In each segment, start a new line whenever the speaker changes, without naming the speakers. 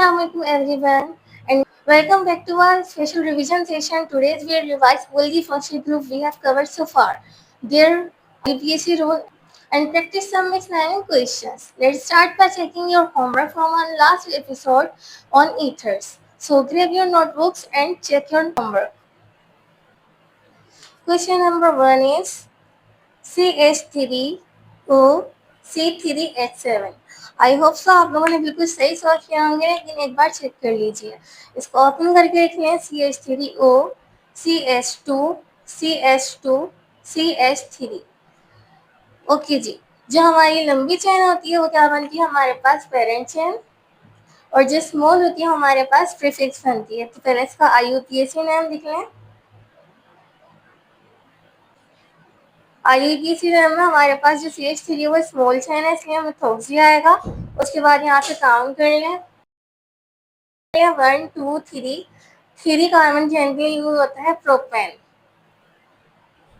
Assalamualaikum everyone and welcome back to our special revision session. Today we will revise all the functional group we have covered so far, their UPSC role and practice some examining questions. Let's start by checking your homework from our last episode on ethers. So grab your notebooks and check your homework. Question number 1 is CH3O C3H7। I hope so आप लोगों ने बिल्कुल सही solve किया होंगे, लेकिन एक बार check कर लीजिए। इसको ओपन करके देख लें। CH3O CH2 CH2 CH3। Okay जी, जो हमारी लंबी चेन होती है वो क्या बनती है हमारे पास? Parent chain. और जो स्मॉल होती है हमारे पास प्रीफिक्स बनती है। तो पहले इसका IUPAC नाम लिख लें। IUPAC नाम में हमारे पास जो CH3 है वो स्मॉल चेन है, इसलिए मिथॉक्सी आएगा। उसके बाद यहाँ से काउंट कर लें 1 2 3। 3 कार्बन चेन के लिए यूज होता है प्रोपेन,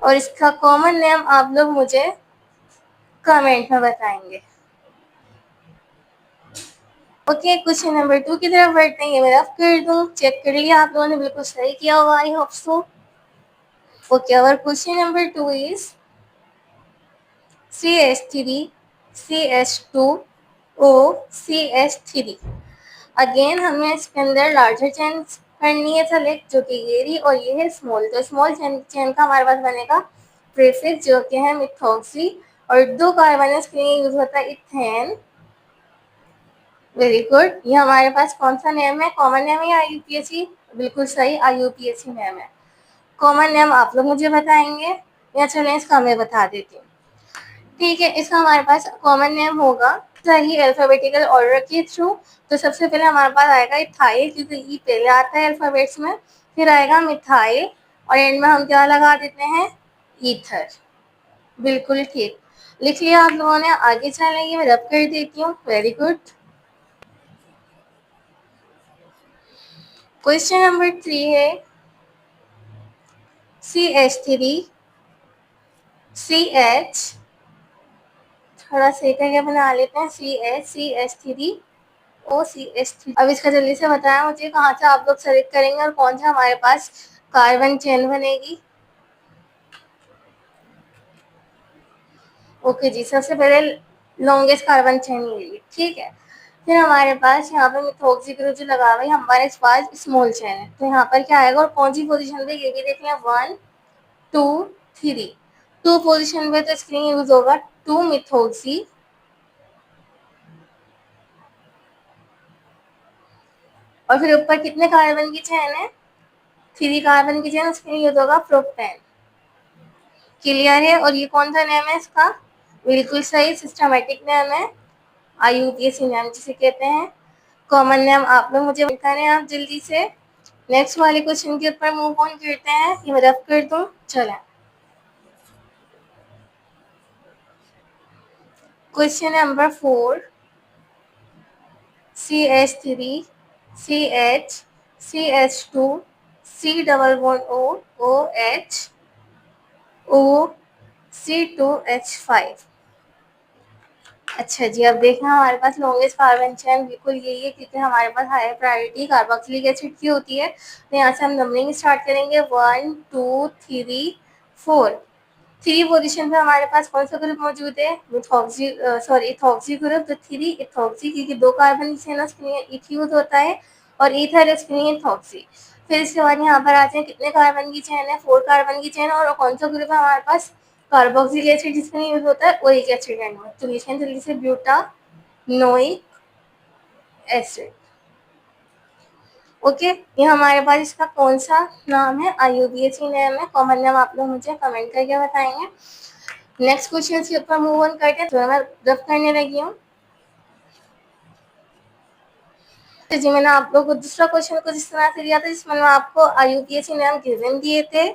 और इसका कॉमन नेम आप लोग मुझे कमेंट में बताएंगे। ओके, क्वेश्चन नंबर 2 की तरफ बढ़ते हैं। ये मैं रफ कर दूं, चेक कर लिया आप लोगों ने बिल्कुल सही किया होगा, आई होप सो। ओके, और question number 2 is CH3 CH2O CH3। Again हमें इसके अंदर लार्जर चेन करनी है सेलेक्ट, जो कि ये रही, और ये है स्मॉल। तो स्मॉल चेन का हमारे पास बनेगा प्रीफिक्स, जो कि है मिथॉक्सी। और 2 कार्बन इसके लिए यूज होता है इथेन। Very good. ये हमारे पास कौन सा नेम है? कॉमन नेम है या IUPAC? बिल्कुल सही, IUPAC नेम है। कॉमन नेम आप लोग मुझे बताएंगे, या चलें इसका मैं बता देती हूँ। ठीक है, इसका हमारे पास कॉमन नेम होगा सही अल्फाबेटिकल ऑर्डर के थ्रू। तो सबसे पहले हमारे पास आएगा इथाइल, क्योंकि ई पहले आता है अल्फाबेट्स में। फिर आएगा मिथाइल, और एंड में हम क्या लगा देते हैं? ईथर। बिल्कुल ठीक, लिख लिया आप लोगों ने। आगे चलेंगे, मैं रब कर देती हूँ। Very good. क्वेश्चन नंबर 3 है CH3 CH, थोड़ा सेकंड के बना लेते हैं। CH3O CH3। अब इसका जल्दी से बताया मुझे कहाँ से आप लोग सेलेक्ट करेंगे और कौन सा हमारे पास कार्बन चेन बनेगी। ओके जी, सबसे पहले लॉन्गेस्ट कार्बन चेन लीजिए, ठीक है। फिर हमारे पास यहाँ पे मिथॉक्सी ग्रुप जो लगा हुआ है, हमारे पास स्मॉल चेन है। तो यहाँ पर क्या आएगा और कौन सी पोजीशन पे, ये भी देख लें। 1 2 3। 2 पोजीशन पे तो इसके लिए यूज होगा 2 मिथॉक्सी। और फिर ऊपर कितने कार्बन की चेन है? 3 कार्बन की चेन, उसके लिए यूज होगा प्रोपेन। क्लियर है? और ये कौन सा नेम है इसका? बिल्कुल सही, सिस्टमेटिक नेम है, IUPAC नेम जिसे कहते हैं। कॉमन नेम आप लोग मुझे बताने आप जल्दी से। नेक्स्ट वाले क्वेश्चन के ऊपर मूव ऑन करते हैं। ये मैं रफ कर दूं, चलें। Question number 4 CH3 CH CH2 C double bond O OH O C2H5। अच्छा जी, अब देखना हमारे पास लॉन्गेस्ट कार्बन चेन बिल्कुल यही है, क्योंकि हमारे पास हायर प्रायोरिटी कार्बोक्सिलिक एसिड की होती है। तो यहाँ से हम नंबरिंग स्टार्ट करेंगे 1 2 3 4। 3 पोजीशन पे हमारे पास कौन सा ग्रुप मौजूद है? Methoxy, sorry ethoxy group. तो 3 इथॉक्सी, क्योंकि 2 कार्बन चेन उसके लिए इथ यूज होता है, और ईथर उसके लिए इथॉक्सी। फिर इसके बाद यहाँ पर आते हैं कितने कार्बन की चेन है? 4 कार्बन की चेन। और कौन सा ग्रुप है हमारे पास? कार्बोक्सिलिक एसिड, जिसके लिए यूज होता है ओइक एसिड एंड में। तो लिखें जल्दी से ब्यूटानोइक एसिड। ओके, ये हमारे पास इसका कौन सा नाम है? IUPAC नेम है। कॉमन नेम आप लोग मुझे कमेंट करके बताएंगे। नेक्स्ट क्वेश्चन के ऊपर मूव ऑन करते हैं। तो मैं रफ करने लगी हूँ। तो जी, मैंने आप लोग को दूसरा क्वेश्चन कुछ इस तरह से दिया था, जिसमें मैं आपको IUPAC नेम गिवन दिए थे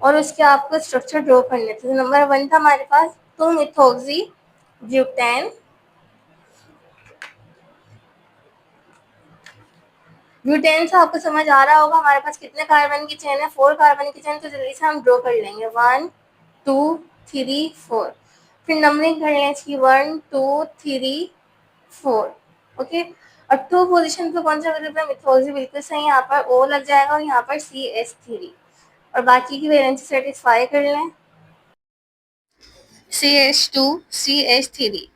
और उसके आपको स्ट्रक्चर ड्रॉ करने थे। नंबर 1 था हमारे पास 2 मिथॉक्सी ब्यूटेन। ब्यूटेन से आपको समझ आ रहा होगा हमारे पास कितने कार्बन की चेन है? 4 कार्बन की चेन। तो जल्दी से हम ड्रॉ कर लेंगे 1 2 3 4। फिर नंबरिंग कर लें इसकी 1 2 3 4। ओके, और 2 पोजीशन पे कौन सा ग्रुप है? मिथोक्सी, बिल्कुल सही, यहाँ पर O लग जाएगा और यहाँ पर CH3 और बाकी की वैलेंसी सेटिस्फाई कर लें। CH2 CH3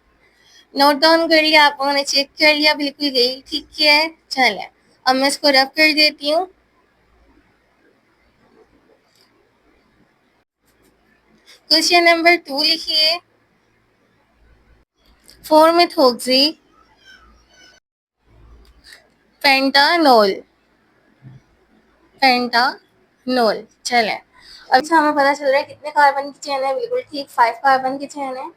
नोट डाउन कर लिया आप लोगों ने, चेक कर लिया, बिल्कुल यही ठीक किया है। चलें अब मैं इसको रब कर देती हूँ। क्वेश्चन नंबर 2 लिखिए। 4 मिथोक्सी पेंटानोल, पेंटानोल। चलें अब हमें पता चल रहा है कितने कार्बन की चेन है, बिल्कुल ठीक 5 कार्बन की चेन है।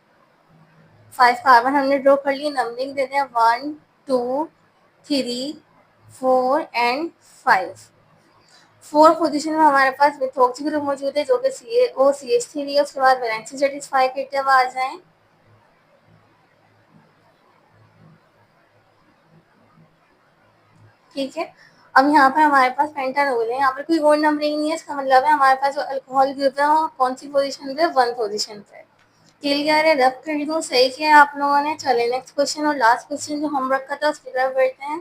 5 कार्बन हमने ड्रॉ कर लिए, नंबरिंग देते हैं 1 2 3 4 एंड 5। 4 पोजीशन में हमारे पास मिथोक्सी ग्रुप मौजूद है जो कि CaOCH3 है। उसके बाद वैलेंसी सेटिस्फाई करते हुए आ जाएं। ठीक है, अब यहाँ पर हमारे पास पेंटानोल है, यहाँ पर कोई और नंबरिंग नहीं है, इसका मतलब है हमारे पास जो अल्कोहल ग्रुप है वो कौन सी पोजीशन पे? 1 पोजीशन पे। क्लियर है? रब कर दूं? सही किया आप लोगों ने। चले नेक्स्ट क्वेश्चन और लास्ट क्वेश्चन जो होमवर्क का था उसकी तरफ बढ़ते हैं।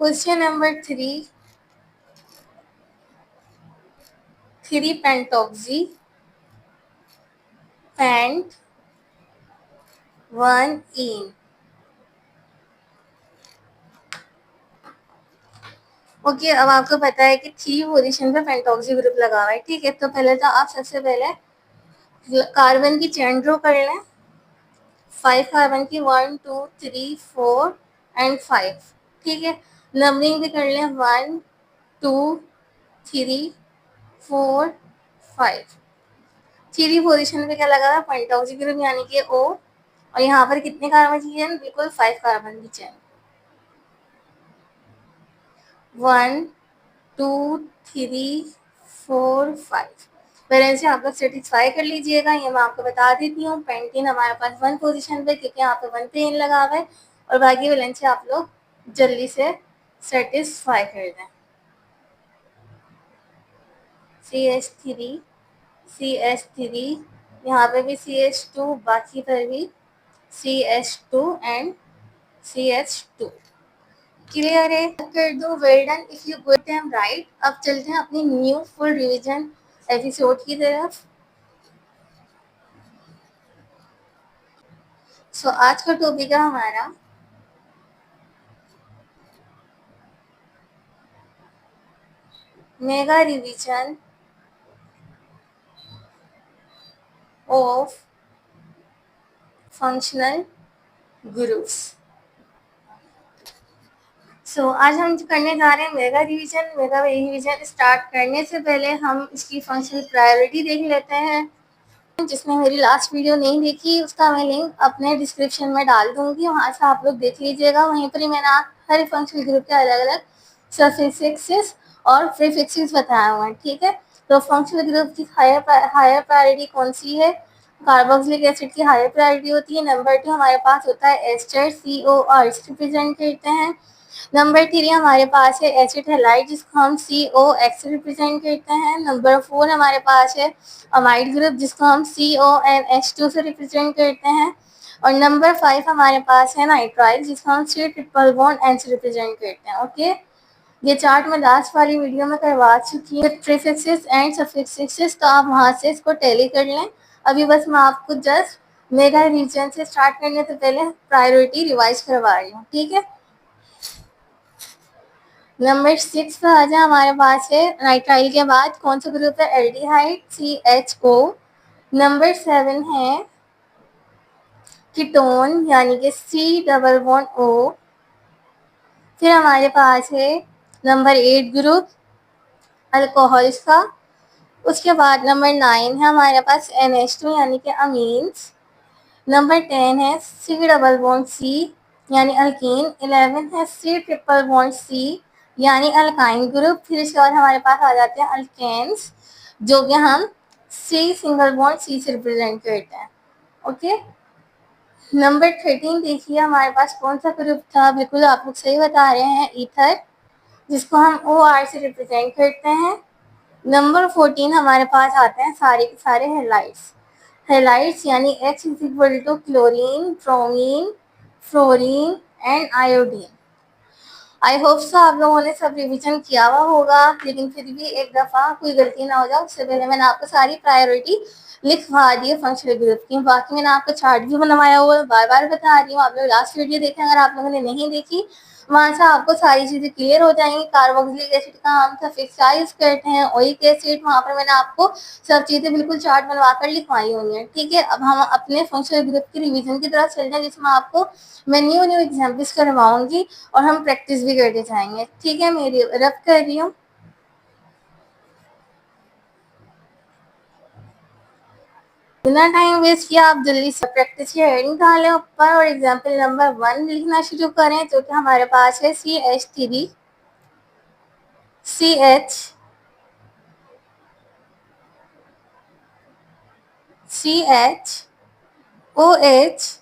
क्वेश्चन नंबर 3 पेंटोक्सी पेंट 1 इन। ओके, अब आपको पता है कि 3 पोजीशन पे पेंटोक्सी ग्रुप लगा हुआ है। ठीक है, तो पहले तो आप सबसे पहले कार्बन की चेन ड्रॉ कर लें। 5 कार्बन की 1 2 3 4 एंड 5। ठीक है, नंबरिंग भी कर लें 1 2 3 4 5। 3 पोजीशन पे क्या लगा है? पेंटोक्सी ग्रुप यानी कि O। और यहाँ पर कितने कार्बन की चेन? बिल्कुल 5 कार्बन की चेन। 1 2 3 4 5। वैलेंसी आप लोग सेटिस्फाई कर लीजिएगा। ये मैं आपको बता देती हूँ, पेंटीन हमारे पास 1 पोजीशन पे क्योंकि यहाँ पे 1 पे इन लगा हुआ है और बाकी वैलेंसी आप लोग जल्दी से सेटिस्फाई कर दें। CH3 CH3, यहाँ पे भी CH2, बाकी पर भी CH2 एंड CH2। क्लियर है? कर दो, well done if you good them right. अब चलते हैं अपनी न्यू फुल रिवीजन एपिसोड की तरफ। सो आज का टॉपिक है हमारा mega revision of functional groups. So आज हम करने जा रहे हैं mega revision. Mega revision start करने से पहले हम इसकी फंक्शनल प्रायोरिटी देख लेते हैं। जिसने मेरी लास्ट वीडियो नहीं देखी उसका मैं लिंक अपने डिस्क्रिप्शन में डाल दूंगी, वहाँ से आप लोग देख लीजिएगा। वहीं पर ही मैंने हर फंक्शनल ग्रुप के अलग अलग सफिक्सेस और प्रीफिक्सेस बताए हुए हैं। ठीक है, तो फंक्शनल ग्रुप की हायर प्रायोरिटी कौन सी है? कार्बोक्सिलिक एसिड की हायर प्रायोरिटी होती है। नंबर 2 हमारे पास होता है एस्टर, COR रिप्रेजेंट करते हैं। नंबर 3 हमारे पास है एसिड हैलाइड जिसको हम COX रिप्रेजेंट करते हैं। नंबर 4 हमारे पास है अमाइड ग्रुप जिसको हम CONH2 से रिप्रेजेंट करते हैं। और नंबर 5 हमारे पास है नाइट्राइल जिसको हम C ट्रिपल बॉन्ड N से रिप्रेजेंट करते हैं। ओके, ये चार्ट मैं लास्ट वाली वीडियो में करवा चुकी हूँ, प्रीफिक्सेस एंड सफिक्सेस, तो आप वहाँ से इसको टैली कर लें। अभी बस मैं आपको जस्ट मेगा रीजन से स्टार्ट करने से पहले प्रायोरिटी रिवाइज करवा रही हूँ। ठीक है, नंबर 6 पे आ जाए, हमारे पास है नाइट्राइल के बाद कौन सा ग्रुप है? Aldehyde, CHO। नंबर 7 है कीटोन यानी कि C डबल बॉन्ड O। फिर हमारे पास है नंबर 8 ग्रुप अल्कोहल्स का। उसके बाद नंबर 9 है हमारे पास NH2 यानी कि अमीन्स। नंबर 10 है C डबल बॉन्ड C यानी अल्कीन। 11 है C ट्रिपल बॉन्ड C यानी अल्काइन ग्रुप। फिर इसके बाद हमारे पास आ जाते हैं अल्केन्स जो कि हम C सिंगल बॉन्ड C से रिप्रेजेंट करते हैं। ओके, नंबर 13 देखिए हमारे पास कौन सा ग्रुप था? बिल्कुल आप लोग सही बता रहे हैं, ईथर जिसको हम OR से रिप्रेजेंट करते हैं। नंबर 14 हमारे पास आते हैं सारे के सारे हैलाइड्स। हैलाइड्स यानी X is equal to chlorine, bromine, fluorine and iodine. I hope so आप लोगों ने सब रिवीजन किया हुआ होगा, लेकिन फिर भी एक दफ़ा कोई गलती ना हो जाए उससे पहले मैंने आपको सारी प्रायोरिटी लिखवा दी है फंक्शनल ग्रुप की। बाकी मैंने आपको चार्ट भी बनवाया हुआ है, बार बार बता रही हूँ। आप लोग लास्ट वीडियो देखें अगर आप लोगों ने नहीं देखी, वहाँ से आपको सारी चीज़ें क्लियर हो जाएंगी। कार्बोक्सिलिक एसिड का हम सफिक्स यूज करते हैं, ओइक एसिड, वहाँ पर मैंने आपको सब चीज़ें बिल्कुल चार्ट बनवा कर लिखवाई हुई हैं। ठीक है, अब हम अपने फंक्शनल ग्रुप की रिवीजन की तरफ चलते हैं, जिसमें आपको मैं न्यू न्यू एग्जाम्पल्स करवाऊंगी और हम प्रैक्टिस भी करते जाएंगे। ठीक है, मेरी रफ कर रही हूँ। बिना टाइम वेस्ट किया आप जल्दी से प्रैक्टिस की हेडिंग डालें ऊपर और एग्जाम्पल नंबर 1 लिखना शुरू करें, जो कि हमारे पास है CH3 CH CH OH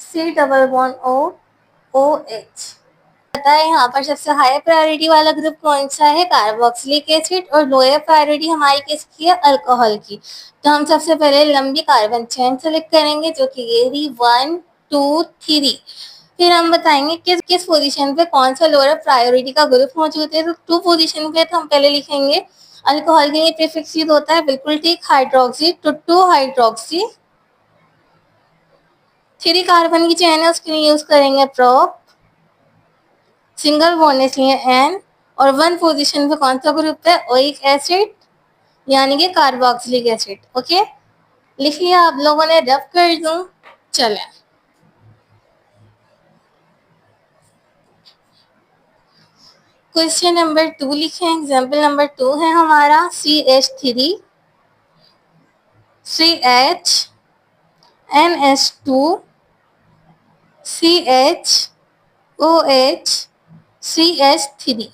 C double bond O OH। पता है यहाँ पर सबसे हाई प्रायोरिटी वाला ग्रुप कौन सा है? Carboxylic acid. और लोअर प्रायोरिटी हमारी किसकी है? अल्कोहल की। तो हम सबसे पहले लंबी कार्बन चेन सेलेक्ट करेंगे, जो कि ये रही 1 2 3। फिर हम बताएंगे किस किस पोजीशन पे कौन सा लोअर प्रायोरिटी का ग्रुप मौजूद है। तो 2 पोजीशन पे तो हम पहले लिखेंगे अल्कोहल के लिए प्रीफिक्स यूज होता है, बिल्कुल ठीक, हाइड्रोक्सी। तो 2 हाइड्रोक्सी। 3 कार्बन की चेन है, उसके लिए यूज करेंगे प्रोप। सिंगल बॉन्ड इसलिए N। और 1 पोजीशन पे कौन सा ग्रुप है? ओइक एसिड यानी कि कार्बोक्सिलिक एसिड। ओके, लिख लिया आप लोगों ने? रब कर दूं? चलें, क्वेश्चन नंबर 2 लिखें। एग्जाम्पल नंबर 2 है हमारा CH3 CH NH2 CH OH CH3।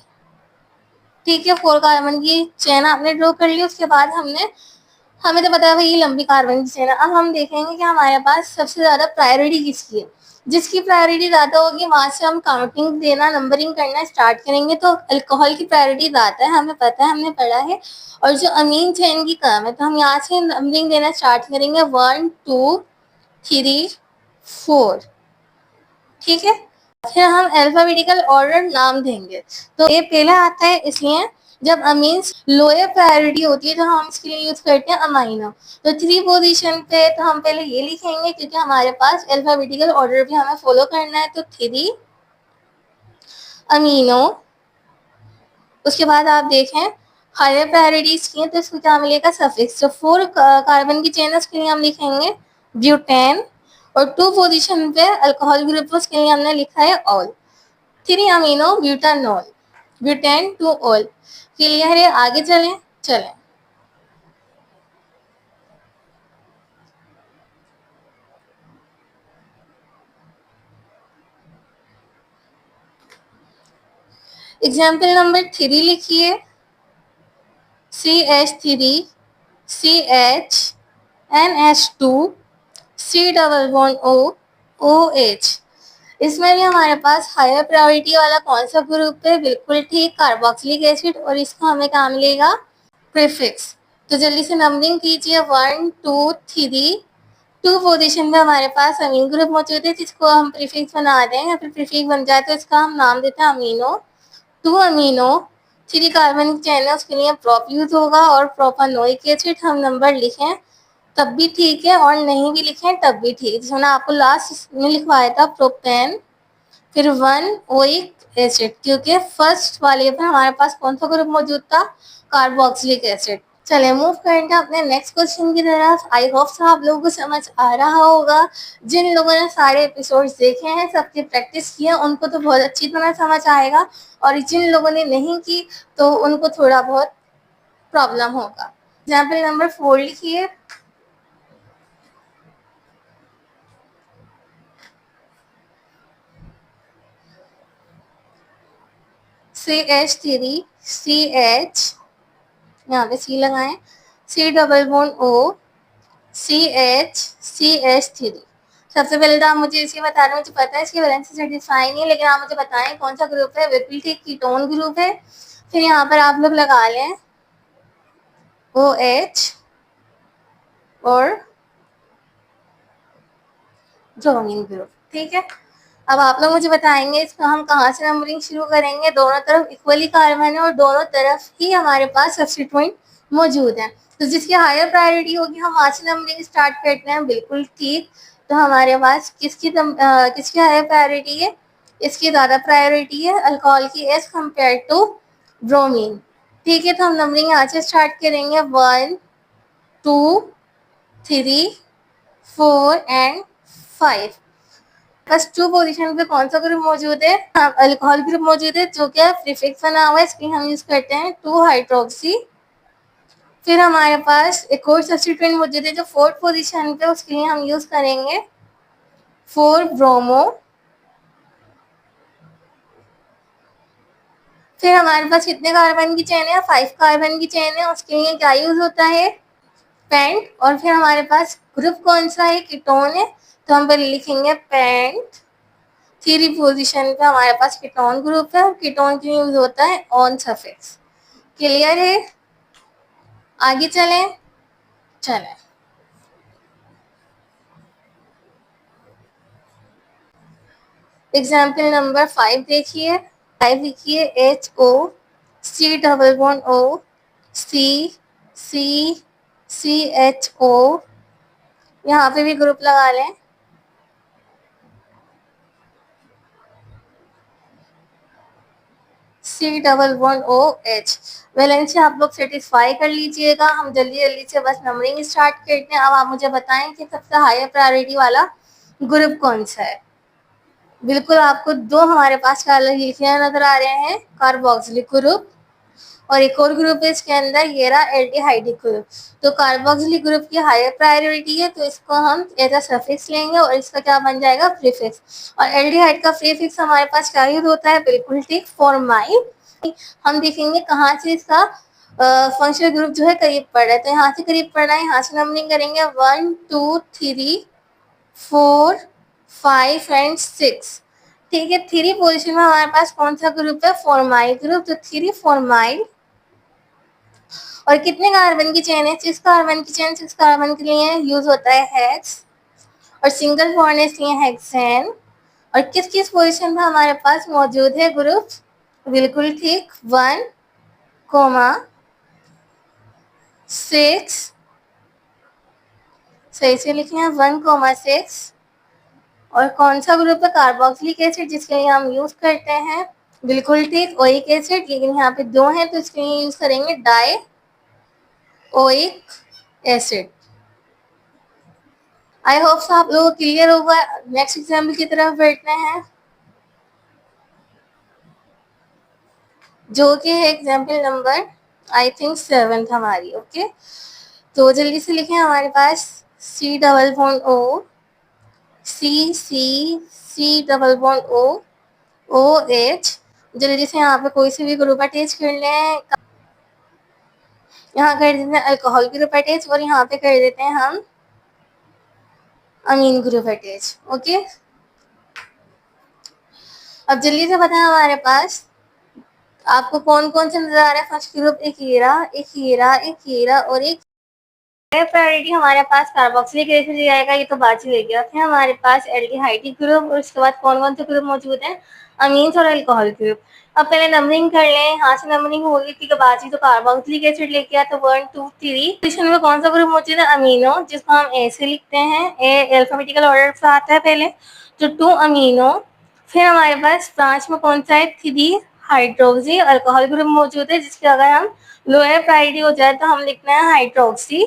ठीक है, 4 कार्बन की चेन आपने ड्रॉ कर ली। उसके बाद हमें तो पता है भाई ये लंबी कार्बन की चेन है। अब हम देखेंगे कि हमारे पास सबसे ज्यादा प्रायोरिटी किसकी है। जिसकी प्रायोरिटी ज्यादा होगी वहां से हम काउंटिंग देना, नंबरिंग करना स्टार्ट करेंगे। तो अल्कोहल की प्रायोरिटी ज्यादा है, हमें पता है, हमने पढ़ा है। और जो अमीन चेन की कम है, तो हम यहाँ से नंबरिंग देना स्टार्ट करेंगे 1 2 3 4। ठीक है, फिर हम अल्फाबेटिकल ऑर्डर नाम देंगे। तो ये पहला आता है, इसलिए जब अमीन्स लोअर प्रायोरिटी होती है तो हम इसके लिए यूज करते हैं अमाइनो। तो 3 पोजीशन पे तो हम पहले ये लिखेंगे, क्योंकि हमारे पास अल्फाबेटिकल ऑर्डर भी हमें फॉलो करना है। तो 3 अमीनो। उसके बाद आप देखें हायर प्रायोरिटीज की है, तो इसको क्या मिलेगा? सफिक्स। तो 4 कार्बन की चेन उसके लिए हम लिखेंगे ब्यूटेन। और 2 पोजीशन पे अल्कोहल ग्रुप, उसके लिए हमने लिखा है all. 3 amino butanol, butane two all. Clear है? आगे चलें। एग्जाम्पल नंबर 3 लिखिए। CH3 CH NH2 C double bond O OH। इसमें भी हमारे पास हायर प्रायोरिटी वाला कौन सा ग्रुप है? बिल्कुल ठीक, कार्बोक्सिलिक एसिड। और इसको हमें क्या मिलेगा? प्रीफिक्स। तो जल्दी से नंबरिंग कीजिए 1 2 3। 2 पोजीशन में हमारे पास अमीन ग्रुप मौजूद है, जिसको हम प्रीफिक्स बना दें या फिर प्रीफिक्स बन जाए तो इसका हम नाम देते हैं अमीनो। 2 अमीनो। 3 कार्बन की चेन है, उसके लिए प्रोप यूज होगा। और प्रोपानोइक एसिड हम नंबर लिखें तब भी ठीक है, और नहीं भी लिखें तब भी ठीक। जैसे मैंने आपको लास्ट में लिखवाया था प्रोपेन, फिर 1 ओइक एसिड, क्योंकि फर्स्ट वाले पर हमारे पास कौन सा ग्रुप मौजूद था? Carboxylic acid. चले मूव करते हैं अपने नेक्स्ट क्वेश्चन की तरफ। आई होप सो आप लोगों को समझ आ रहा होगा। जिन लोगों ने सारे एपिसोड्स देखे हैं, सबकी प्रैक्टिस की है, उनको तो बहुत अच्छी तरह समझ आएगा। और जिन लोगों ने नहीं की तो उनको थोड़ा बहुत प्रॉब्लम होगा। एग्जाम्पल नंबर 4 लिखिए। CH3 CH, यहाँ पे C लगाएं, C double bond O CH सबसे पहले तो आप मुझे इसे बता रहे हैं, मुझे पता है इसकी वैलेंसी सेटिस्फाई नहीं है, लेकिन आप मुझे बताएं कौन सा ग्रुप है? बिल्कुल ठीक, कीटोन ग्रुप है। फिर यहाँ पर आप लोग लगा लें OH और ब्रोमीन ग्रुप। ठीक है, अब आप लोग मुझे बताएंगे इसका हम कहाँ से नंबरिंग शुरू करेंगे। दोनों तरफ इक्वली कार्बन है और दोनों तरफ ही हमारे पास सब्स्टिट्यूएंट मौजूद है, तो जिसकी हायर प्रायोरिटी होगी हम वहाँ से नंबरिंग स्टार्ट करते हैं। बिल्कुल ठीक, तो हमारे पास किसकी हायर प्रायोरिटी है? इसकी ज़्यादा प्रायोरिटी है अल्कोहल की एज कम्पेयर टू ब्रोमीन। ठीक है, तो हम नंबरिंग यहाँ से स्टार्ट करेंगे 1 2 3 4 एंड 5। बस 2 पोजीशन पे कौन सा ग्रुप मौजूद है? अल्कोहल ग्रुप मौजूद है, जो क्या प्रीफिक्स बना हुआ है, इसकी हम यूज करते हैं 2 हाइड्रोक्सी। फिर हमारे पास एक और सब्स्टिट्यूएंट मौजूद है जो 4th पोजीशन पे, उसके लिए हम यूज करेंगे 4 ब्रोमो। फिर हमारे पास कितने कार्बन की चेन है? 5 कार्बन की चेन है, उसके लिए क्या यूज होता है? पेंट। और फिर हमारे पास ग्रुप कौन सा है? कीटोन है, तो हम पहले लिखेंगे पेंट। 3 पोजीशन पे हमारे पास कीटोन ग्रुप है और कीटोन के लिए यूज होता है ऑन सफिक्स। क्लियर है? आगे चलें। चलें, एग्जाम्पल नंबर 5 देखिए। 5 लिखिए HO, C C CHO, यहाँ पे भी ग्रुप लगा लें। C OH। वैलेंस से आप लोग सेटिस्फाई कर लीजिएगा। हम जल्दी जल्दी से बस नंबरिंग स्टार्ट करते हैं। अब आप मुझे बताएं कि सबसे हायर प्रायोरिटी वाला ग्रुप कौन सा है? बिल्कुल, आपको दो हमारे पास कलर लिखे नजर आ रहे हैं, कार्बोक्सिलिक ग्रुप और एक और ग्रुप है इसके अंदर, ये रहा एल्डिहाइडिक ग्रुप। तो कार्बोक्सिलिक ग्रुप की हायर प्रायोरिटी है, तो इसको हम एज अ सफिक्स लेंगे और इसका क्या बन जाएगा? प्रीफिक्स। और एल्डिहाइड का प्रीफिक्स हमारे पास क्या यूज होता है? बिल्कुल ठीक, फॉर्माइल। हम देखेंगे कहाँ से इसका फंक्शनल ग्रुप जो है करीब पड़ रहा है, तो यहाँ से करीब पड़ रहा है, यहाँ से नंबरिंग करेंगे 1 2 3 4 5 एंड 6। ठीक है, 3 पोजीशन में हमारे पास कौन सा ग्रुप है? Formyl group. तो 3 फॉर्माइल। और कितने कार्बन की चेन है? 6 कार्बन की चेन। 6 कार्बन के लिए यूज होता है हेक्स और सिंगल बॉन्ड है इसलिए हेक्सेन। और किस किस पोजीशन में हमारे पास मौजूद है ग्रुप? बिल्कुल ठीक, 1 कोमा 6। सही से लिखे हैं, 1 कोमा 6। और कौन सा ग्रुप है? कार्बोक्सिलिक एसिड, जिसके लिए हम यूज करते हैं बिल्कुल ठीक ओइक एसिड, लेकिन यहाँ पे दो हैं तो इसके लिए यूज करेंगे die oic acid. I hope so आप लोगों को क्लियर होगा। नेक्स्ट एग्जाम्पल की तरफ बढ़ते हैं, जो कि है एग्जाम्पल नंबर आई थिंक 7 हमारी। ओके, तो जल्दी से लिखें। हमारे पास C+O, C double bond O, OH। जल्दी से यहाँ पे कोई से भी ग्रुप अटैच कर लें। यहाँ कर देते हैं अल्कोहल ग्रुप अटैच और यहाँ पे कर देते हैं हम अमीन ग्रुप अटैच। ओके, अब जल्दी से बताएं हमारे पास आपको कौन कौन से नजर आ रहा है? फर्स्ट ग्रुप एक हीरा, एक हीरा, एक हीरा और एक प्रायोरिटी हमारे पास कार्बोक्सिलिक एसिड जाएगा, ये तो बात ही रह गया। फिर हमारे पास एल्डिहाइडिक ग्रुप और उसके बाद कौन कौन से ग्रुप मौजूद हैं? अमीन्स और अल्कोहल ग्रुप। अब पहले नंबरिंग कर लें, यहाँ से नंबरिंग होगी ठीक है। बाजी तो कार्बोक्सिलिक एसिड लेके आया, तो 1 2 3 पोजीशन में कौन सा ग्रुप मौजूद है? अमीनो, जिसको हम ए से लिखते हैं, ए अल्फाबेटिकल ऑर्डर से आता है पहले, तो 2 अमीनो। फिर हमारे पास 5 में कौन सा है? 3 हाइड्रोक्सी अल्कोहल ग्रुप मौजूद है, जिसके अगर हम लोअर प्रायोरिटी हो जाए तो हम लिखना है हाइड्रोक्सी।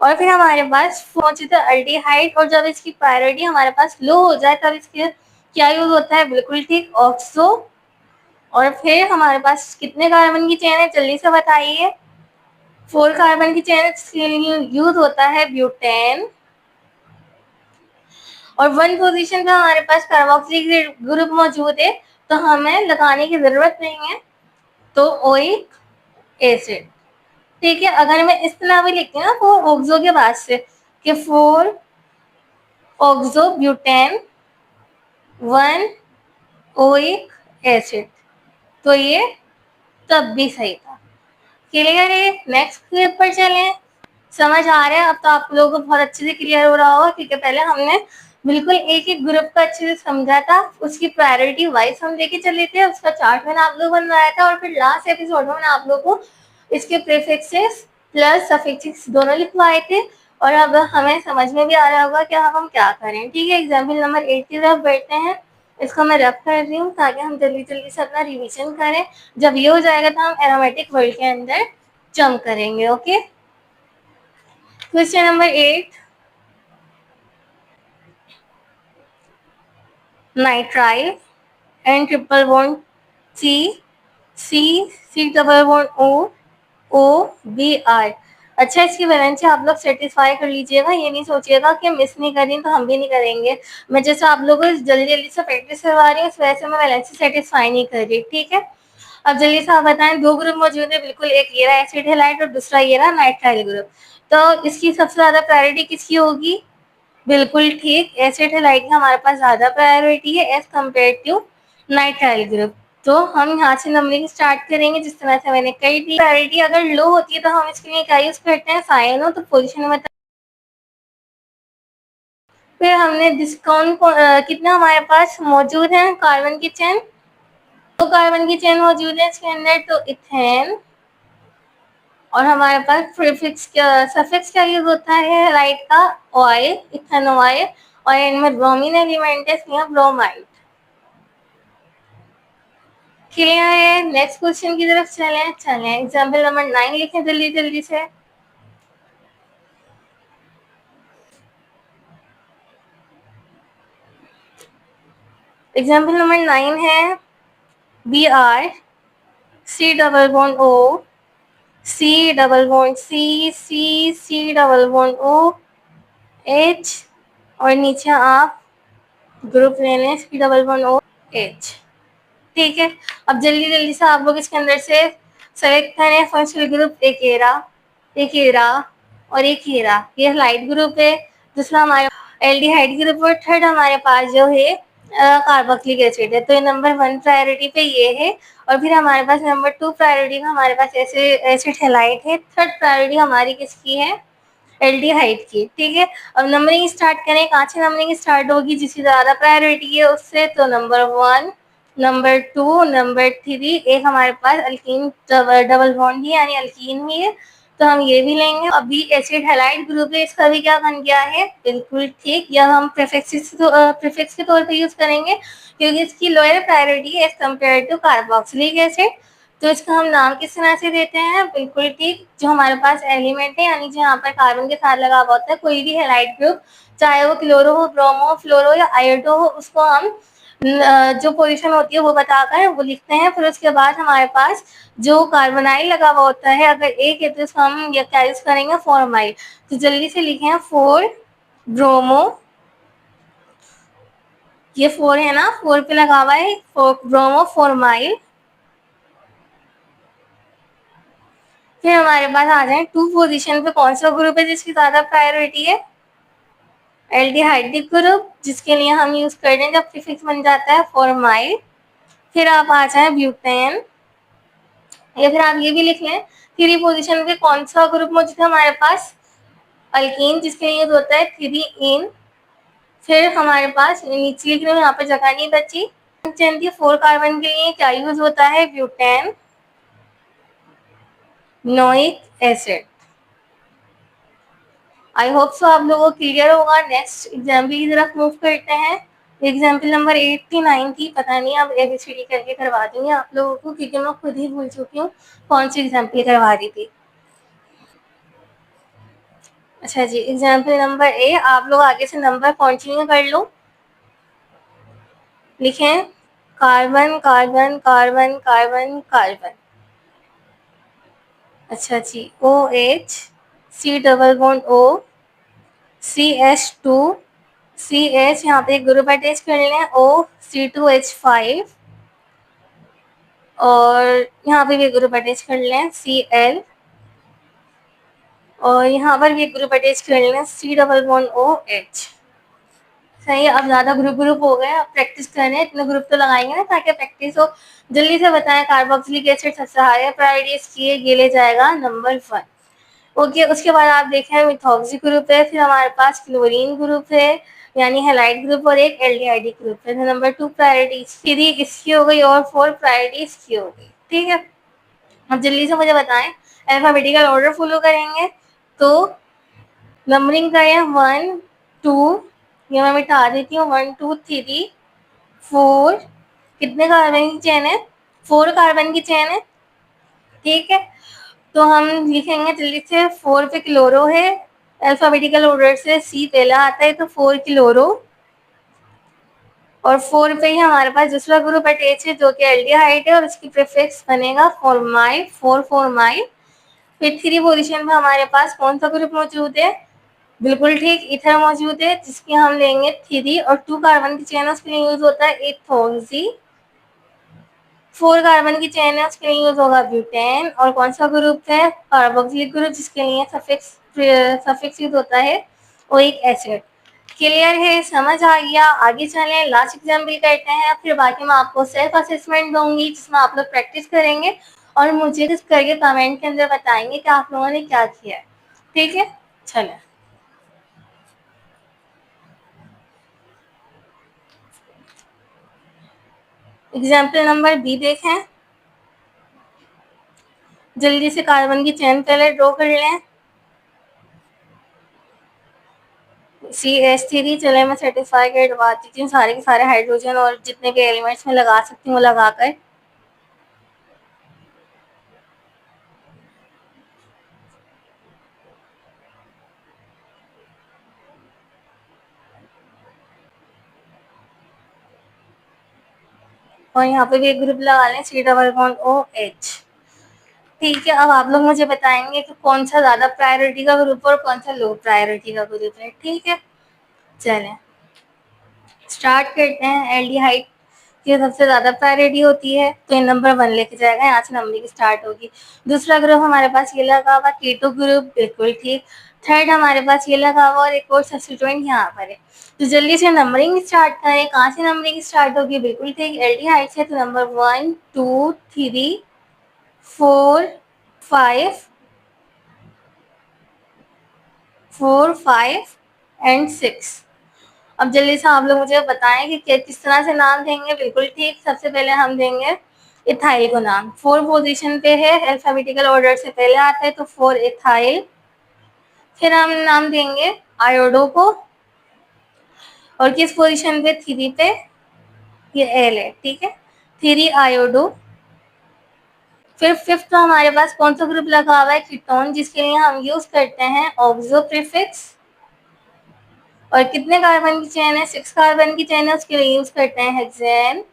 और फिर हमारे पास मौजूद है अल्डिहाइड, और जब इसकी प्रायोरिटी हमारे पास लो हो जाए तब इसके क्या यूज होता है? बिल्कुल ठीक, ऑक्सो। और फिर हमारे पास कितने कार्बन की चेन है? जल्दी से बताइए। 4 कार्बन की चेन है, जिसके लिए यूज होता है ब्यूटेन। और 1 पोजीशन पे हमारे पास कार्बोक्सिलिक ग्रुप मौजूद है, तो हमें लगाने की जरूरत नहीं है, तो ओइक एसिड। ठीक है, अगर मैं इस तरह भी लिखती हूँ ना, वो ऑक्सो के बाद से कि 4 ऑक्सो ब्यूटेन 1 ओइक एसिड, तो ये तब भी सही था। क्लियर है? नेक्स्ट क्लिप पर चलें। समझ आ रहा है अब तो आप लोगों को बहुत अच्छे से क्लियर हो रहा होगा, क्योंकि पहले हमने बिल्कुल एक एक ग्रुप का अच्छे से समझा था, उसकी प्रायोरिटी वाइज हम लेके चले थे, उसका चार्ट मैंने आप लोग बनवाया था और फिर लास्ट एपिसोड में मैंने आप लोगों को इसके प्रीफिक्सेस प्लस सफिक्सेस दोनों लिखवाए थे और अब हमें समझ में भी आ रहा होगा कि अब हम क्या करें। ठीक है, एग्जाम्पल नंबर 8 की तरफ बैठते हैं। इसको मैं रफ कर रही हूँ ताकि हम जल्दी जल्दी से अपना रिविजन करें। जब ये हो जाएगा तो हम एरोमेटिक वर्ल्ड के अंदर जंप करेंगे। Okay, question number 8, nitrile N triple bond C, C double bond O B R। अच्छा, इसकी वैलेंसी आप लोग सेटिस्फाई कर लीजिएगा, ये नहीं सोचिएगा कि मिस नहीं करी तो हम भी नहीं करेंगे। मैं जैसे आप लोगों को जल्दी जल्दी से प्रैक्टिस करवा रही हूँ इस वजह से मैं वैलेंसी सेटिस्फाई नहीं कर रही। ठीक है, अब जल्दी से आप बताएं, दो ग्रुप मौजूद है बिल्कुल, एक ये रहा एसिड हैलाइड और दूसरा ये रहा नाइट्राइल ग्रुप। तो इसकी सबसे ज्यादा प्रायोरिटी किसकी होगी? बिल्कुल ठीक, एसिड हैलाइड की हमारे पास ज्यादा प्रायोरिटी है as compared to nitrile group. तो हम यहाँ से नंबरिंग स्टार्ट करेंगे जिस तरह से मैंने कही थी। प्रायोरिटी अगर लो होती है तो हम इसके लिए क्या यूज करते हैं? साइन हो तो पोजीशन में। फिर हमने डिस्काउंट कितना हमारे पास मौजूद है कार्बन की चेन? दो कार्बन की चेन मौजूद है इसके अंदर, तो इथेन। और हमारे पास प्रीफिक्स सफिक्स क्या यूज होता है हैलाइड का? Oil, ethanol. और इनमें ब्रोमीन एलिमेंट है इसलिए ब्रोमाइड। क्लियर है? नेक्स्ट क्वेश्चन की तरफ चलें। एग्जाम्पल नंबर 9 लिखें जल्दी जल्दी से। एग्जाम्पल नंबर 9 है Br C double bond O C double bond C double bond O H और नीचे आप ग्रुप ले लें C double bond O H। ठीक है, अब जल्दी जल्दी से आप लोग इसके अंदर से सेलेक्ट करें फंक्शनल ग्रुप। एक एरा और एक हीरा, ये लाइट ग्रुप है। दूसरा हमारे एल्डिहाइड ग्रुप और थर्ड हमारे पास जो है कार्बोक्सिलिक एसिड है। तो ये नंबर 1 प्रायोरिटी पे ये है। और फिर हमारे पास नंबर 2 प्रायोरिटी में हमारे पास एसिड हैलाइड है। थर्ड प्रायोरिटी हमारी किसकी है? एल्डिहाइड की। ठीक है, अब नंबरिंग स्टार्ट करें। कहाँ से नंबरिंग स्टार्ट होगी? जिसकी ज्यादा प्रायोरिटी है उससे। तो नंबर 1, नंबर 2, नंबर 3। एक हमारे पास अल्कीन डबल बॉन्ड ही यानी अल्कीन ही है तो हम ये भी लेंगे। अभी एसिड हैलाइड ग्रुप है, इसका भी क्या बन गया है? बिल्कुल ठीक, यह हम प्रीफिक्स के तौर पे यूज करेंगे क्योंकि इसकी लोअर प्रायोरिटी है as compared to carboxylic acid. तो इसका हम नाम किस तरह से देते हैं? बिल्कुल ठीक, जो हमारे पास एलिमेंट है यानी जो यहाँ पर कार्बन के साथ लगा हुआ होता है कोई भी हैलाइड ग्रुप, चाहे वो क्लोरो हो, ब्रोमो, फ्लोरो या आयोडो हो, उसको हम जो पोजीशन होती है वो बताकर वो लिखते हैं। फिर उसके बाद हमारे पास जो कार्बोनाइल लगा हुआ होता है अगर एक है तो इसको हम क्या यूज करेंगे? फॉर्माइल। तो जल्दी से लिखें 4 ब्रोमो, ये 4 है ना, 4 पे लगा हुआ है ब्रोमो फॉर्माइल। फिर हमारे पास आ जाए 2 पोजीशन पे कौन सा ग्रुप है जिसकी ज्यादा प्रायोरिटी है? एल्डिहाइडिक ग्रुप, जिसके लिए हम यूज कर रहे हैं जब प्रीफिक्स बन जाता है फॉर्माइल। फिर आप आ जाए ब्यूटेन, या फिर आप ये भी लिख लें 3 पोजीशन पे कौन सा ग्रुप मौजूद है हमारे पास? अल्कीन, जिसके लिए यूज होता है 3 इन। फिर हमारे पास नीचे लिख रहे हो, यहाँ पर जगह नहीं बची। 4 कार्बन के लिए क्या यूज होता है? Butenoic acid. I hope so आप लोगों को क्लियर होगा। नेक्स्ट एग्जाम्पल की तरफ मूव करते हैं। एग्जाम्पल नंबर 8 थी, 9 थी, पता नहीं, अब ABCD करके करवा दूंगी आप लोगों को क्योंकि मैं खुद ही भूल चुकी हूँ कौन सी एग्जाम्पल करवा रही थी। अच्छा जी, एग्जाम्पल नंबर ए, आप लोग आगे से नंबर कंटिन्यू कर लो। लिखें carbon carbon carbon carbon carbon. अच्छा जी, OH C double bond O CH2 CH, यहाँ पे एक ग्रुप अटैच कर लें O C2H5 और यहाँ पे भी ग्रुप अटैच कर लें Cl और यहाँ पर भी ग्रुप अटैच कर लें C डबल बॉन्ड OH। सही है, अब ज्यादा ग्रुप ग्रुप हो गए, अब प्रैक्टिस करें, इतने ग्रुप तो लगाएंगे ना ताकि प्रैक्टिस हो। जल्दी से बताएं, कार्बोक्सिलिक एसिड सबसे हाई प्रायोरिटी इसकी है, ये ले जाएगा नंबर 1। ओके, उसके बाद आप देखें मिथॉक्सी ग्रुप है, फिर हमारे पास क्लोरीन ग्रुप है, यानी हैलाइड ग्रुप और एक एल्डिहाइड ग्रुप है। नंबर 2 प्रायोरिटी 3 इसकी हो गई और 4 प्रायोरिटी इसकी हो गई। ठीक है, अब जल्दी से मुझे बताएं, अल्फाबेटिकल ऑर्डर फॉलो करेंगे तो नंबरिंग करें 1 2, ये मैं मिटा देती हूँ, 1 2 3 4। कितने कार्बन की चेन है? 4 कार्बन की चेन है। ठीक है, तो हम लिखेंगे जल्दी से, 4 पे क्लोरो है, अल्फाबेटिकल ऑर्डर से सी पहला आता है तो 4 क्लोरो, और 4 पे ही हमारे पास दूसरा ग्रुप अटैच है जो कि एल्डिहाइड है और उसकी प्रीफिक्स बनेगा फॉर्माइल, 4 फॉर्माइल। फिर 3 पोजीशन पे हमारे पास कौन सा ग्रुप मौजूद है? बिल्कुल ठीक, ईथर मौजूद है, जिसकी हम लेंगे 3 और 2 कार्बन की चेन उसके लिए यूज होता है इथोक्सी। 4 कार्बन की चेन है उसके लिए यूज होगा ब्यूटेन। और कौन सा ग्रुप है? कार्बोक्सिलिक ग्रुप, जिसके लिए सफिक्स यूज होता है वो एक एसिड। क्लियर है? समझ आ गया? आगे चलें, लास्ट एग्जाम्पल करते हैं, फिर बाकी मैं आपको सेल्फ असेसमेंट दूंगी जिसमें आप लोग प्रैक्टिस करेंगे और मुझे करके कमेंट के अंदर बताएंगे कि आप लोगों ने क्या किया है। ठीक है, चलें। एग्जाम्पल नंबर बी देखें, जल्दी से कार्बन की चेन पहले ड्रॉ कर लें। CH3, चले मैं सर्टिफाई करवा दीजिए सारे के सारे हाइड्रोजन और जितने भी एलिमेंट्स में लगा सकती हूँ वो लगाकर। और यहाँ पे भी एक ग्रुप लगा लें, C+OH। ठीक है, अब आप लोग मुझे बताएंगे कि कौन सा ज्यादा प्रायोरिटी का ग्रुप और कौन सा लो प्रायोरिटी का ग्रुप है। ठीक है, चलें स्टार्ट करते हैं। एल्डिहाइड की सबसे ज्यादा प्रायोरिटी होती है तो ये नंबर 1 लेके जाएगा, यहाँ से नंबरिंग स्टार्ट होगी। दूसरा ग्रुप हमारे पास ये लगा हुआ कीटो ग्रुप, बिल्कुल ठीक। थर्ड हमारे पास ये लगा हुआ और एक और सब्स्टिट्यूएंट यहाँ पर है। तो जल्दी से नंबरिंग स्टार्ट करें। कहाँ से नंबरिंग स्टार्ट होगी? बिल्कुल ठीक, एल्डिहाइड से। तो नंबर 1 2 3 4 5 4 5 एंड 6। अब जल्दी से आप लोग मुझे बताएं कि किस तरह से नाम देंगे। बिल्कुल ठीक, सबसे पहले हम देंगे इथाइल को नाम। 4 पोजीशन पे है, अल्फाबेटिकल ऑर्डर से पहले आता है तो 4 इथाइल। फिर हम नाम देंगे आयोडो को, और किस पोजीशन पे? 3 पे, ये एल है। ठीक है, 3 आयोडो। फिर फिफ्थ हमारे पास कौन सा ग्रुप लगा हुआ है? कीटोन, जिसके लिए हम यूज करते हैं ऑक्सो प्रीफिक्स। और कितने कार्बन की चेन है? 6 कार्बन की चेन है, उसके लिए यूज करते हैं हेक्सेन।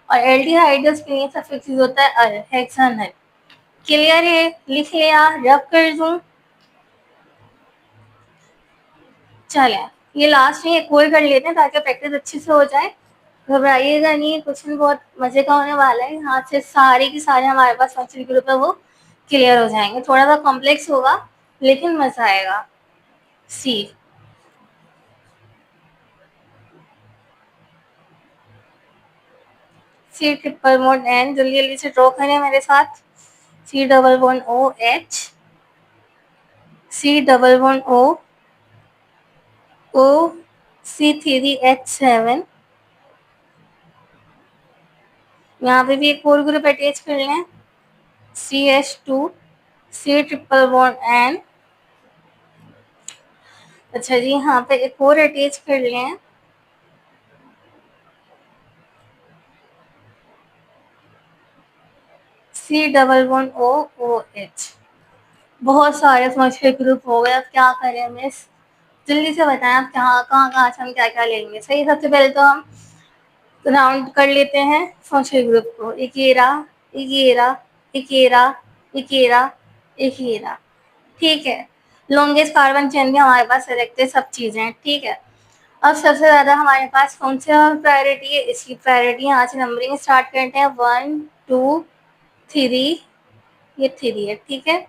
और एल्डिहाइड के लिए सफिक्स यूज होता है हेक्सानल। क्लियर है? लिख लिया? रब कर दूं? चले ये लास्ट में एक और कर लेते हैं ताकि प्रैक्टिस अच्छे से हो जाए। घबराइएगा नहीं, क्वेश्चन बहुत मजे का होने वाला है। यहाँ से सारे के सारे हमारे पास फंक्शनल ग्रुप है वो क्लियर हो जाएंगे। थोड़ा सा कॉम्प्लेक्स होगा लेकिन मजा आएगा। सी C+N, जल्दी जल्दी से ड्रॉ करें मेरे साथ। C+OH, C+O, O, C3H7। यहाँ पे भी एक और ग्रुप अटैच कर लें, CH2, C+N। अच्छा जी, यहाँ पे एक और अटैच कर लें, C+OOH। बहुत सारे फंक्शनल ग्रुप हो गए, अब क्या करें मिस? जल्दी से बताएं आप कहाँ से हम क्या क्या लेंगे। सही, सबसे पहले तो हम राउंड कर लेते हैं फंक्शनल ग्रुप को। इकेरा, इकेरा, इकेरा, इकेरा, इकेरा। ठीक है, लॉन्गेस्ट कार्बन चेन भी हमारे पास सेलेक्ट है, सब चीजें ठीक है। अब सबसे ज्यादा हमारे पास कौन सा प्रायोरिटी है? इसकी प्रायोरिटी, यहाँ से नंबरिंग स्टार्ट करते हैं। 1 2 3, ये 3 है। ठीक है,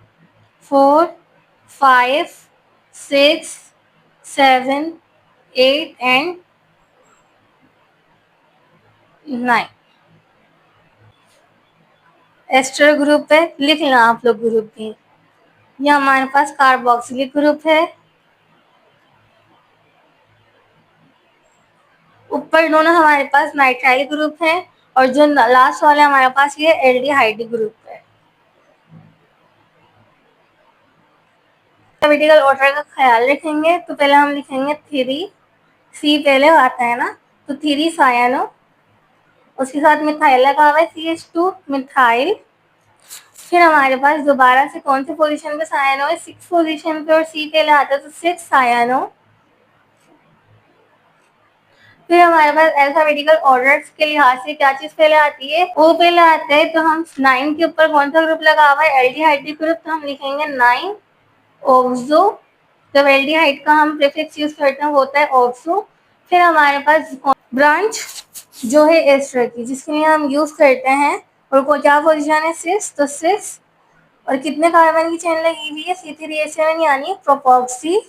4 5 6 7 8 एंड 9। एस्टर ग्रुप है, लिख लेना आप लोग ग्रुप भी। ये हमारे पास कार्बोक्सिलिक ग्रुप है। ऊपर दोनों हमारे पास नाइट्राइल ग्रुप है और जो लास्ट वाला हमारे पास ये एल्डिहाइड ग्रुप है। अल्फाबेटिकल ऑर्डर का ख्याल रखेंगे तो पहले हम लिखेंगे 3, सी पहले आता है ना, तो 3 सायानो, उसके साथ मिथाइल लगा हुआ है CH2 मिथाइल। फिर हमारे पास दोबारा से कौन से पोजीशन पे सायानो है, 6 पोजीशन पे और सी पहले आता है तो 6 सायानो। फिर हमारे पास अल्फाबेटिकल ऑर्डर के लिहाज से क्या चीज पहले आती है, ओ पहले आता है, तो हम 9 के ऊपर कौन सा ग्रुप लगा हुआ है, एल्डिहाइड ग्रुप, तो हम लिखेंगे 9 ऑक्सो। जब एल्डिहाइड का हम प्रीफिक्स यूज करते हैं होता है ऑक्सो। फिर हमारे पास ब्रांच जो है एस्टर की, जिसके लिए हम यूज करते हैं, और को क्या पोजीशन है 6, तो 6 और कितने कार्बन की चेन लगी हुई है, C3H7 यानी प्रोपॉक्सी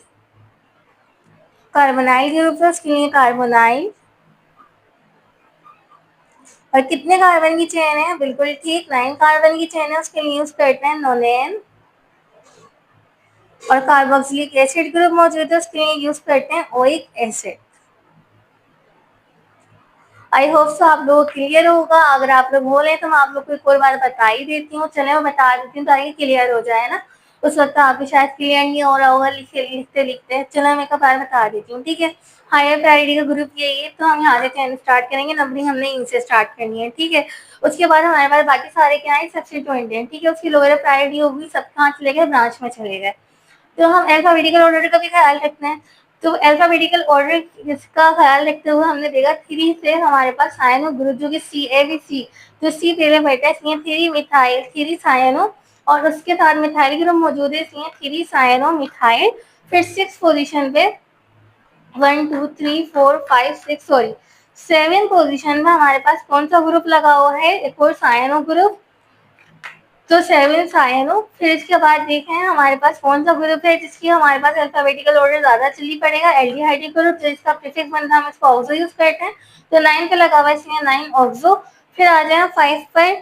कार्बोनाइल ग्रुप है, उसके लिए कार्बोनाइल। और कितने कार्बन की चेन है, बिल्कुल ठीक 9 कार्बन की चेन है, उसके लिए यूज करते हैं नोनेन। और कार्बोक्सिलिक एसिड ग्रुप मौजूद है, उसके लिए यूज करते हैं oic acid. I hope so आप लोग क्लियर होगा। अगर आप लोग बोले तो मैं आप लोग को एक और बार बता ही देती हूँ। चले मैं बता देती हूँ ताकि क्लियर हो जाए ना, उस वक्त आपको शायद क्लियर नहीं हो रहा होगा लिखते लिखते। चलो मैं एक बार बता देती हूँ, ठीक है। हायर प्रायोरिटी का ग्रुप यही है, तो हम यहाँ से 10 स्टार्ट करेंगे, नंबरिंग हमने इनसे स्टार्ट करनी है, ठीक है। उसके बाद हमारे पास बाकी सारे क्या है, सब्स्टिट्यूएंट हैं, ठीक है। उसकी लोअर प्रायोरिटी होगी, सब कहाँ चले गए, ब्रांच में चले गए। तो हम अल्फाबेटिकल ऑर्डर का भी ख्याल रखना है, तो अल्फाबेटिकल ऑर्डर इसका ख्याल रखते हुए हमने देखा 3 से हमारे पास सायनो ग्रुप जो कि CABC, तो C पहले बैठा है, इसलिए 3 मिथाइल 3 सायनो, और उसके साथ मिथाइल ग्रुप मौजूद है, इसलिए 3 सायनो मिथाइल। फिर 6 पोजीशन पे 1 2 3 4 5 6 सॉरी 7 पोजीशन में हमारे पास कौन सा ग्रुप लगा हुआ है, एक और सायनो ग्रुप, तो 7 सायनो। फिर इसके बाद देखें हमारे पास कौन सा ग्रुप है जिसकी हमारे पास अल्फाबेटिकल ऑर्डर ज्यादा चलनी पड़ेगा, एल्डिहाइड ग्रुप, जिसका प्रीफिक्स बनता है हम इसको ऑक्सो यूज करते हैं, तो 9 पे लगा हुआ है, इसलिए 9 ऑक्सो। फिर आ जाए 5 पर,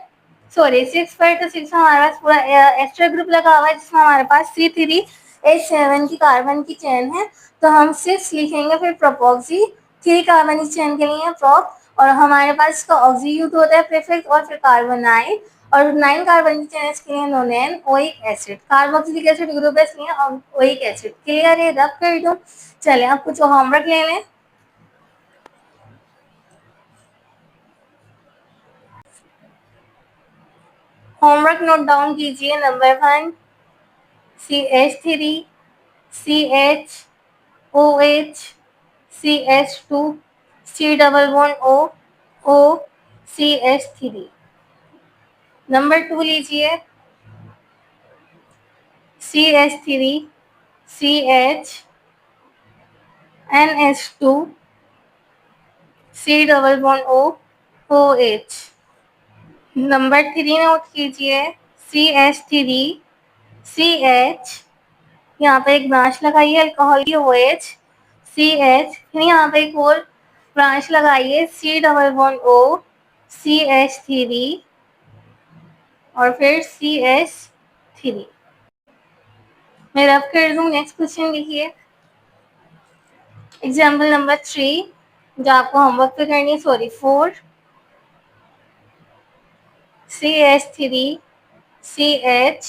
सॉरी 6 पर, तो 6 हमारे पास पूरा एस्टर ग्रुप लगा हुआ है, जिसमें हमारे पास C3H7 की कार्बन की चेन है, तो हम 6 लिखेंगे। फिर प्रोपॉक्सी 3 कार्बन की चेन के लिए प्रोप, और हमारे पास इसका ऑक्सी यूज होता है प्रीफिक्स, और फिर कार्बोनाइल, और 9 कार्बन की चेन इसके लिए नोनेन oic acid, carboxylic acid group है इसलिए ओइक एसिड। क्लियर है, रब कर दो। चले अब कुछ होमवर्क ले लें। होमवर्क नोट डाउन कीजिए। Number 1 CH3 CHOH CH2 C double bond O O CH3। Number 2 लीजिए CH3 CH NH2 C double bond O OH। Number 3 note कीजिए CH3 CH, यहाँ पे एक ब्रांच लगाइए अल्कोहल की OH CH, फिर यहाँ पे एक और ब्रांच लगाइए C double bond O CH3 और फिर CH3। मैं रब कर दूँ। नेक्स्ट क्वेश्चन लिखिए एग्जाम्पल नंबर 3 जो आपको होमवर्क पे करनी है, sorry 4 CH3 CH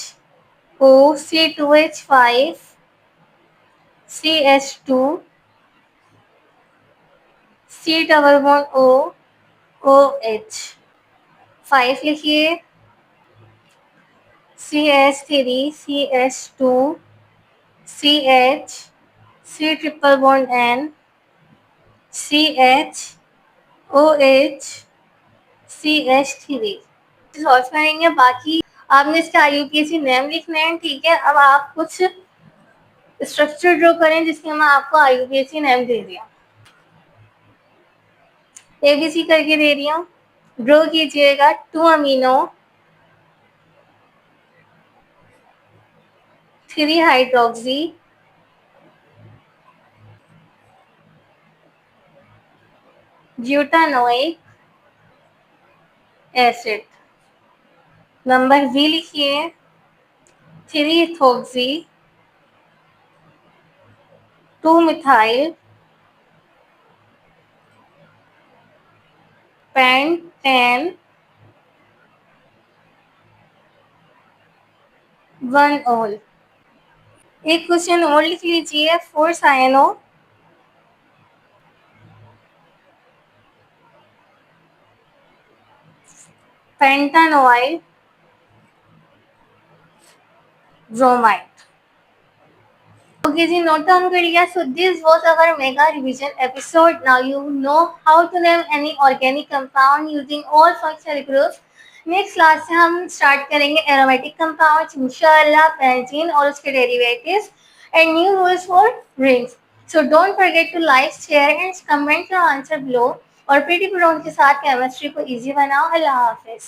O C2H5 CH2 C double bond O OH। 5 लिखिए CH3 CH2 CH C triple bond N CH OH CH3। Solve करेंगे, बाकी आपने इसका IUPAC नेम लिखना है, ठीक है। अब आप कुछ स्ट्रक्चर ड्रॉ करें जिसके मैं आपको IUPAC नेम दे रही हूँ, ABC करके दे रही हूँ। ड्रॉ कीजिएगा 2 amino 3 hydroxy butanoic acid. Number V लिखिए 3 इथोक्सी 2 मिथाइल पेंटेन 1 ओल। एक क्वेश्चन और लिख लीजिए, 4 cyano pentanoyl bromide. Okay ji, note down कर लिया. So this was our mega revision episode. Now you know how to name any organic compound using all functional groups. Next class से हम start करेंगे aromatic compounds इंशाल्लाह, benzene और उसके derivatives and new rules for rings. So don't forget to like, share and comment your answer below. और प्रीटी प्रोन के साथ केमिस्ट्री को इजी बनाओ. अल्लाह हाफिज.